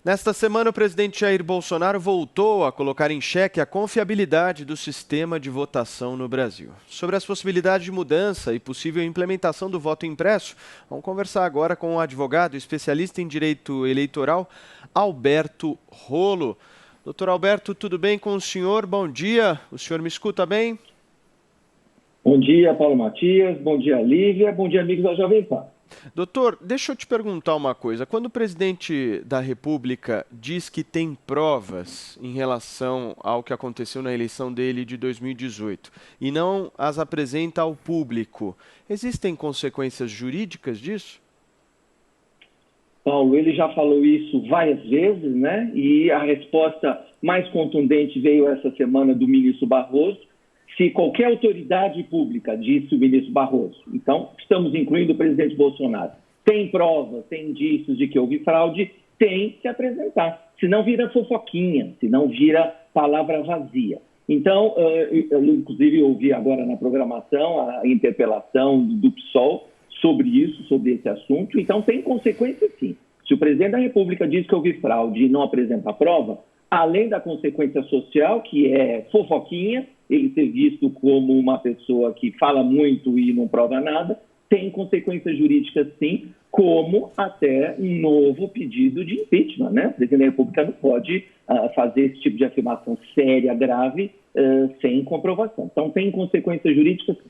Nesta semana, o presidente Jair Bolsonaro voltou a colocar em xeque a confiabilidade do sistema de votação no Brasil. Sobre as possibilidades de mudança e possível implementação do voto impresso, vamos conversar agora com o advogado especialista em direito eleitoral, Alberto Rolo. Doutor Alberto, tudo bem com o senhor? Bom dia. O senhor me escuta bem? Bom dia, Paulo Matias. Bom dia, Lívia. Bom dia, amigos da Jovem Pan. Doutor, deixa eu te perguntar uma coisa. Quando o presidente da República diz que tem provas em relação ao que aconteceu na eleição dele de 2018 e não as apresenta ao público, existem consequências jurídicas disso? Paulo, ele já falou isso várias vezes, né? E a resposta mais contundente veio essa semana do ministro Barroso. Se qualquer autoridade pública, disse o ministro Barroso, então estamos incluindo o presidente Bolsonaro, tem provas, tem indícios de que houve fraude, tem que se apresentar. Senão vira fofoquinha, senão vira palavra vazia. Então, eu inclusive ouvi agora na programação a interpelação do PSOL sobre isso, sobre esse assunto. Então tem consequência sim. Se o presidente da República diz que houve fraude e não apresenta a prova, além da consequência social, que é fofoquinha, ele ser visto como uma pessoa que fala muito e não prova nada, tem consequências jurídicas sim, como até um novo pedido de impeachment, né? O presidente da República não pode fazer esse tipo de afirmação séria, grave, sem comprovação. Então tem consequências jurídicas sim.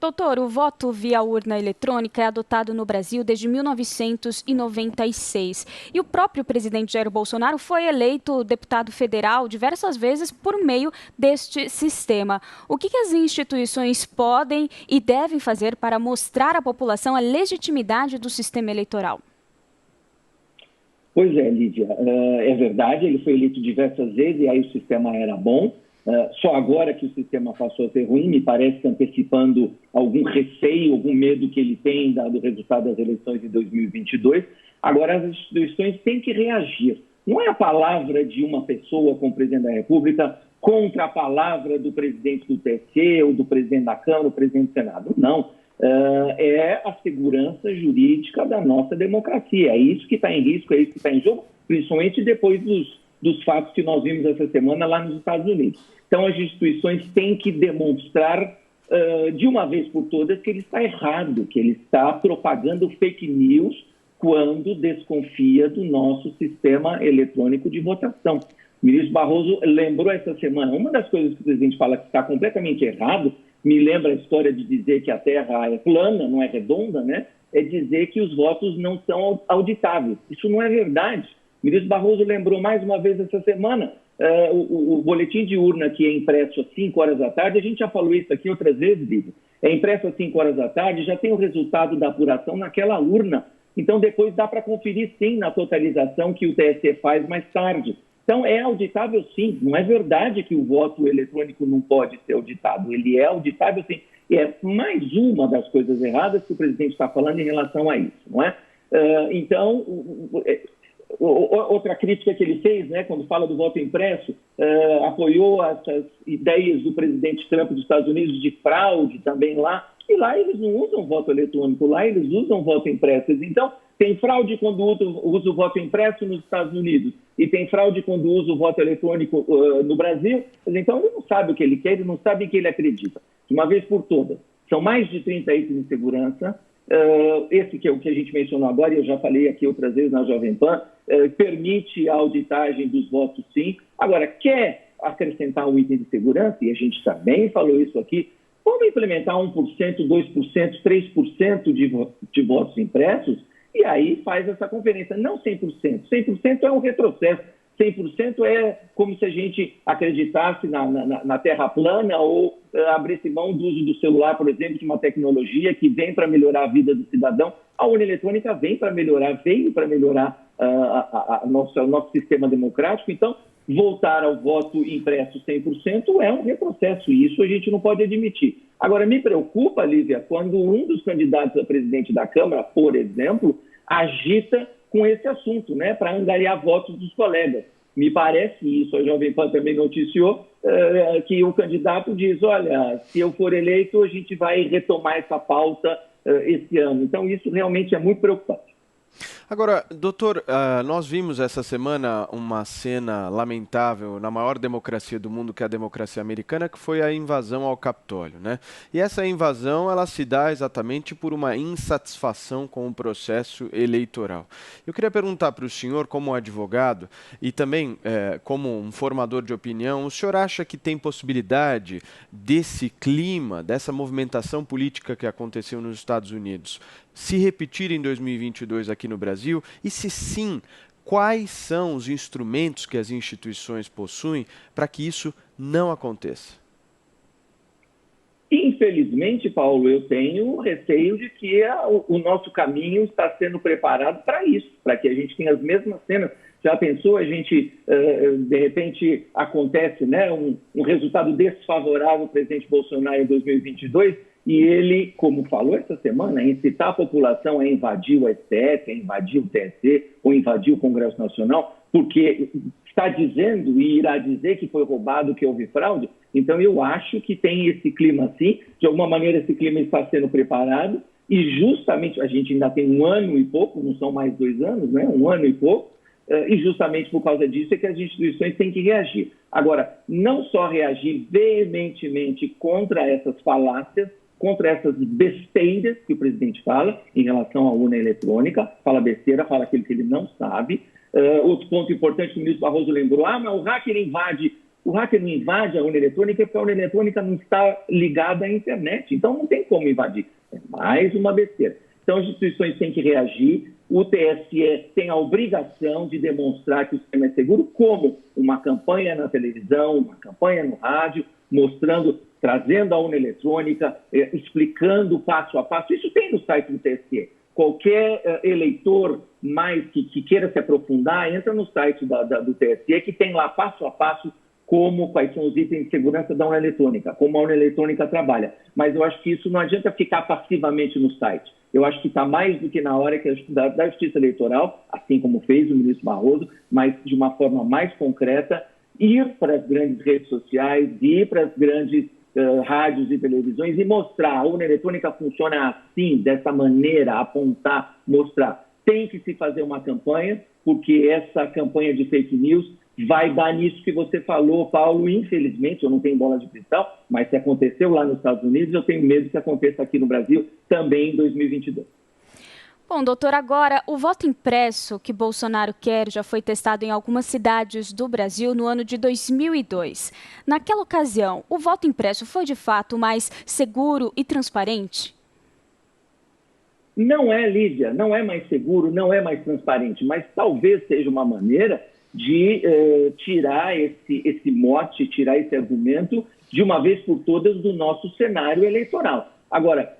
Doutor, o voto via urna eletrônica é adotado no Brasil desde 1996. E o próprio presidente Jair Bolsonaro foi eleito deputado federal diversas vezes por meio deste sistema. O que as instituições podem e devem fazer para mostrar à população a legitimidade do sistema eleitoral? Pois é, Lídia, é verdade, ele foi eleito diversas vezes e aí o sistema era bom. Só agora que o sistema passou a ser ruim, me parece antecipando algum receio, algum medo que ele tem dado o resultado das eleições de 2022. Agora, as instituições têm que reagir. Não é a palavra de uma pessoa como presidente da República contra a palavra do presidente do TSE ou do presidente da Câmara, do presidente do Senado. Não. É a segurança jurídica da nossa democracia. É isso que está em risco, é isso que está em jogo, principalmente depois dos fatos que nós vimos essa semana lá nos Estados Unidos. Então, as instituições têm que demonstrar, de uma vez por todas, que ele está errado, que ele está propagando fake news quando desconfia do nosso sistema eletrônico de votação. O ministro Barroso lembrou essa semana, uma das coisas que o presidente fala que está completamente errado, me lembra a história de dizer que a Terra é plana, não é redonda, né? É dizer que os votos não são auditáveis. Isso não é verdade. O ministro Barroso lembrou mais uma vez essa semana o boletim de urna que é impresso às 5 horas da tarde, a gente já falou isso aqui outras vezes, Lívia, é impresso às 5 horas da tarde, já tem o resultado da apuração naquela urna. Então depois dá para conferir sim na totalização que o TSE faz mais tarde. Então é auditável sim, não é verdade que o voto eletrônico não pode ser auditado, ele é auditável sim. E é mais uma das coisas erradas que o presidente está falando em relação a isso, não é? Então, outra crítica que ele fez, né, quando fala do voto impresso, apoiou essas ideias do presidente Trump dos Estados Unidos de fraude também lá, e lá eles não usam voto eletrônico, lá eles usam voto impresso. Então, tem fraude quando usa o voto impresso nos Estados Unidos e tem fraude quando usa o voto eletrônico no Brasil. Então, ele não sabe o que ele quer, ele não sabe o que ele acredita. De uma vez por todas, são mais de 30 itens de segurança. Esse que é o que a gente mencionou agora, e eu já falei aqui outras vezes na Jovem Pan, permite a auditagem dos votos sim. Agora, quer acrescentar um item de segurança, e a gente também falou isso aqui, vamos implementar 1%, 2%, 3% de votos impressos, e aí faz essa conferência. Não 100%. 100% é um retrocesso. 100% é como se a gente acreditasse na Terra plana ou abrisse mão do uso do celular, por exemplo, de uma tecnologia que vem para melhorar a vida do cidadão. A urna eletrônica veio para melhorar o nosso sistema democrático. Então, voltar ao voto impresso 100% é um retrocesso, e isso a gente não pode admitir. Agora, me preocupa, Lívia, quando um dos candidatos a presidente da Câmara, por exemplo, agita com esse assunto, né, para angariar votos dos colegas. Me parece, e isso a Jovem Pan também noticiou, que o candidato diz, olha, se eu for eleito, a gente vai retomar essa pauta esse ano. Então, isso realmente é muito preocupante. Agora, doutor, nós vimos essa semana uma cena lamentável na maior democracia do mundo, que é a democracia americana, que foi a invasão ao Capitólio, né? E essa invasão, ela se dá exatamente por uma insatisfação com o processo eleitoral. Eu queria perguntar para o senhor, como advogado e também como um formador de opinião, o senhor acha que tem possibilidade desse clima, dessa movimentação política que aconteceu nos Estados Unidos, se repetir em 2022 aqui no Brasil? E se sim, quais são os instrumentos que as instituições possuem para que isso não aconteça? Infelizmente, Paulo, eu tenho receio de que o nosso caminho está sendo preparado para isso, para que a gente tenha as mesmas cenas. Já pensou, a gente, de repente, acontece, né, um resultado desfavorável ao presidente Bolsonaro em 2022 e ele, como falou essa semana, incitar a população a invadir o STF, a invadir o TSE ou invadir o Congresso Nacional, porque está dizendo e irá dizer que foi roubado, que houve fraude. Então, eu acho que tem esse clima assim, de alguma maneira esse clima está sendo preparado e justamente, a gente ainda tem 1 ano e pouco, não são mais 2 anos, né? 1 ano e pouco, e justamente por causa disso é que as instituições têm que reagir. Agora, não só reagir veementemente contra essas falácias, contra essas besteiras que o presidente fala em relação à urna eletrônica, fala besteira, fala aquilo que ele não sabe. Outro ponto importante que o ministro Barroso lembrou, mas o hacker invade. O hacker não invade a urna eletrônica porque a urna eletrônica não está ligada à internet, então não tem como invadir. É mais uma besteira. Então as instituições têm que reagir, o TSE tem a obrigação de demonstrar que o sistema é seguro, como uma campanha na televisão, uma campanha no rádio, mostrando, trazendo a urna eletrônica, explicando passo a passo. Isso tem no site do TSE. Qualquer eleitor mais que queira se aprofundar, entra no site do TSE, que tem lá passo a passo quais são os itens de segurança da urna eletrônica, como a urna eletrônica trabalha. Mas eu acho que isso não adianta ficar passivamente no site. Eu acho que está mais do que na hora que da Justiça Eleitoral, assim como fez o ministro Barroso, mas de uma forma mais concreta, ir para as grandes redes sociais, ir para as grandes rádios e televisões e mostrar a urna eletrônica funciona assim, dessa maneira, apontar, mostrar. Tem que se fazer uma campanha, porque essa campanha de fake news vai dar nisso que você falou, Paulo. Infelizmente, eu não tenho bola de cristal, mas se aconteceu lá nos Estados Unidos, eu tenho medo que aconteça aqui no Brasil também em 2022. Bom, doutor, agora, o voto impresso que Bolsonaro quer já foi testado em algumas cidades do Brasil no ano de 2002. Naquela ocasião, o voto impresso foi de fato mais seguro e transparente? Não é, Lídia, não é mais seguro, não é mais transparente, mas talvez seja uma maneira de tirar esse mote, tirar esse argumento de uma vez por todas do nosso cenário eleitoral. Agora,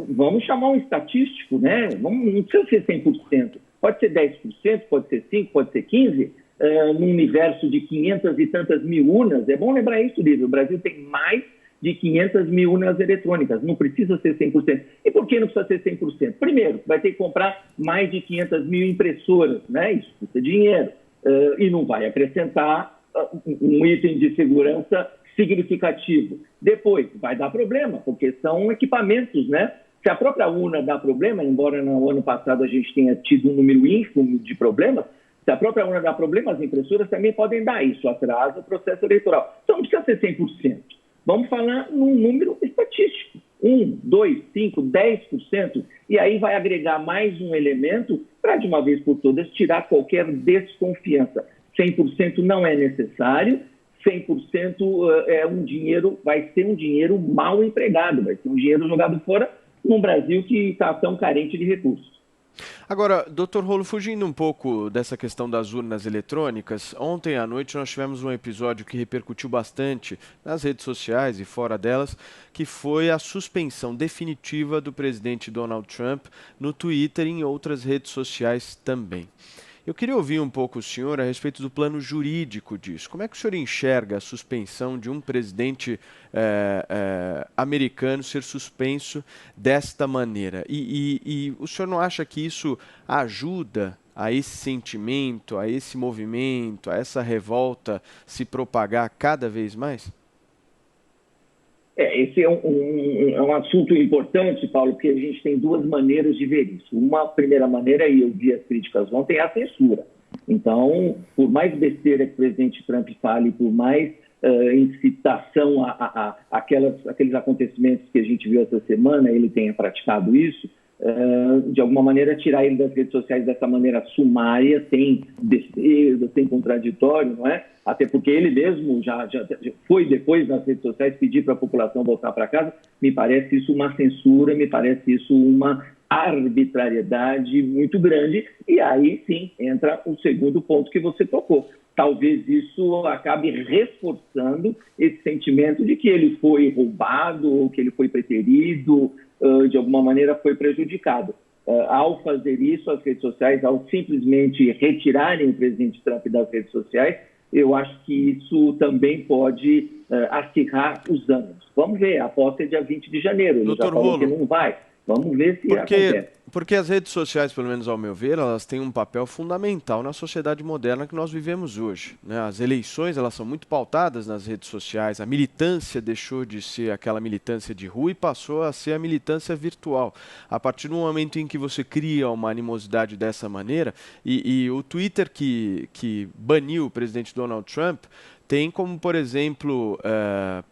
vamos chamar um estatístico, né? Não precisa ser 100%, pode ser 10%, pode ser 5%, pode ser 15%, num universo de 500 e tantas mil urnas. É bom lembrar isso, Lívia, o Brasil tem mais de 500 mil urnas eletrônicas, não precisa ser 100%. E por que não precisa ser 100%? Primeiro, vai ter que comprar mais de 500 mil impressoras, né? Isso custa dinheiro. E não vai acrescentar um item de segurança significativo. Depois, vai dar problema, porque são equipamentos, né? Se a própria urna dá problema, embora no ano passado a gente tenha tido um número ínfimo de problemas, se a própria urna dá problema, as impressoras também podem dar. Isso atrasa o processo eleitoral. Então não precisa ser 100%. Vamos falar num número estatístico. 1, 2, 5, 10%, e aí vai agregar mais um elemento para, de uma vez por todas, tirar qualquer desconfiança. 100% não é necessário, 100% vai ser um dinheiro mal empregado, vai ser um dinheiro jogado fora num Brasil que está tão carente de recursos. Agora, doutor Rolo, fugindo um pouco dessa questão das urnas eletrônicas, ontem à noite nós tivemos um episódio que repercutiu bastante nas redes sociais e fora delas, que foi a suspensão definitiva do presidente Donald Trump no Twitter e em outras redes sociais também. Eu queria ouvir um pouco o senhor a respeito do plano jurídico disso. Como é que o senhor enxerga a suspensão de um presidente americano ser suspenso desta maneira? E o senhor não acha que isso ajuda a esse sentimento, a esse movimento, a essa revolta se propagar cada vez mais? Esse é um assunto importante, Paulo, porque a gente tem duas maneiras de ver isso. Uma primeira maneira, e eu vi as críticas ontem, é a censura. Então, por mais besteira que o presidente Trump fale, por mais incitação aqueles acontecimentos que a gente viu essa semana, ele tenha praticado isso, de alguma maneira tirar ele das redes sociais dessa maneira sumária, sem besteira, sem contraditório, não é? Até porque ele mesmo já foi depois nas redes sociais pedir para a população voltar para casa. Me parece isso uma censura, me parece isso uma arbitrariedade muito grande. E aí sim entra o segundo ponto que você tocou. Talvez isso acabe reforçando esse sentimento de que ele foi roubado, ou que ele foi preterido, de alguma maneira foi prejudicado. Ao fazer isso, as redes sociais, ao simplesmente retirarem o presidente Trump das redes sociais, eu acho que isso também pode acirrar os ânimos. Vamos ver, a aposta é dia 20 de janeiro, ele já falou que não vai. Vamos ver se acontece. Porque as redes sociais, pelo menos ao meu ver, elas têm um papel fundamental na sociedade moderna que nós vivemos hoje, né? As eleições, elas são muito pautadas nas redes sociais, a militância deixou de ser aquela militância de rua e passou a ser a militância virtual. A partir do momento em que você cria uma animosidade dessa maneira, e o Twitter que baniu o presidente Donald Trump, tem como, por exemplo,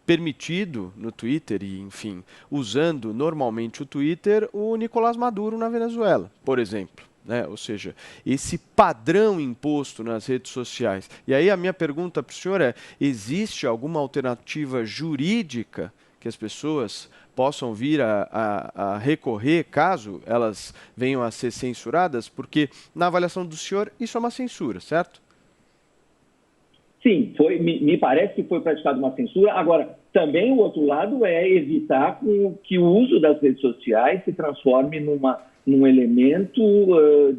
permitido no Twitter, e enfim, usando normalmente o Twitter, o Nicolás Maduro na Venezuela, por exemplo. Né? Ou seja, esse padrão imposto nas redes sociais. E aí a minha pergunta para o senhor é, existe alguma alternativa jurídica que as pessoas possam vir a recorrer caso elas venham a ser censuradas? Porque, na avaliação do senhor, isso é uma censura, certo? Sim, me parece que foi praticada uma censura. Agora, também o outro lado é evitar que o uso das redes sociais se transforme num elemento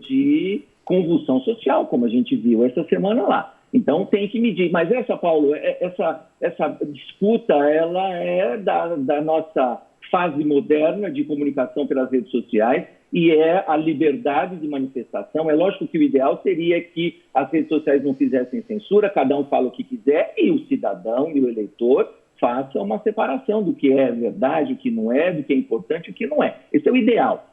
de convulsão social, como a gente viu essa semana lá. Então, tem que medir. Mas Paulo, essa disputa, ela é da nossa fase moderna de comunicação pelas redes sociais, e é a liberdade de manifestação. É lógico que o ideal seria que as redes sociais não fizessem censura, cada um fala o que quiser, e o cidadão e o eleitor façam uma separação do que é verdade, o que não é, do que é importante e o que não é. Esse é o ideal.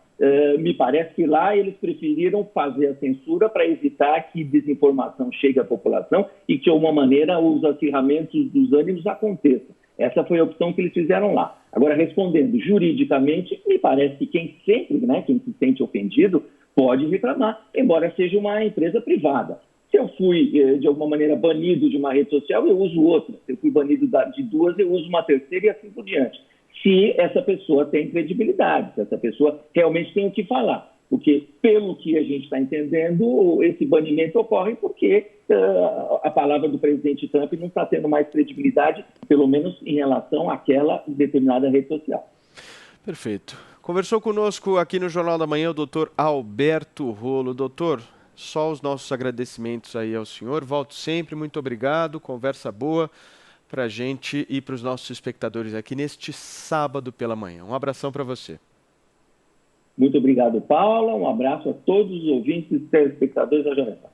Me parece que lá eles preferiram fazer a censura para evitar que desinformação chegue à população e que, de alguma maneira, os acirramentos dos ânimos aconteçam. Essa foi a opção que eles fizeram lá. Agora, respondendo juridicamente, me parece que quem se sente ofendido pode reclamar, embora seja uma empresa privada. Se eu fui, de alguma maneira, banido de uma rede social, eu uso outra. Se eu fui banido de duas, eu uso uma terceira e assim por diante. Se essa pessoa tem credibilidade, se essa pessoa realmente tem o que falar. Porque, pelo que a gente está entendendo, esse banimento ocorre porque a palavra do presidente Trump não está tendo mais credibilidade, pelo menos em relação àquela determinada rede social. Perfeito. Conversou conosco aqui no Jornal da Manhã o doutor Alberto Rolo. Doutor, só os nossos agradecimentos aí ao senhor. Volto sempre, muito obrigado. Conversa boa para a gente e para os nossos espectadores aqui neste sábado pela manhã. Um abração para você. Muito obrigado, Paula. Um abraço a todos os ouvintes e telespectadores da Jovem Pan.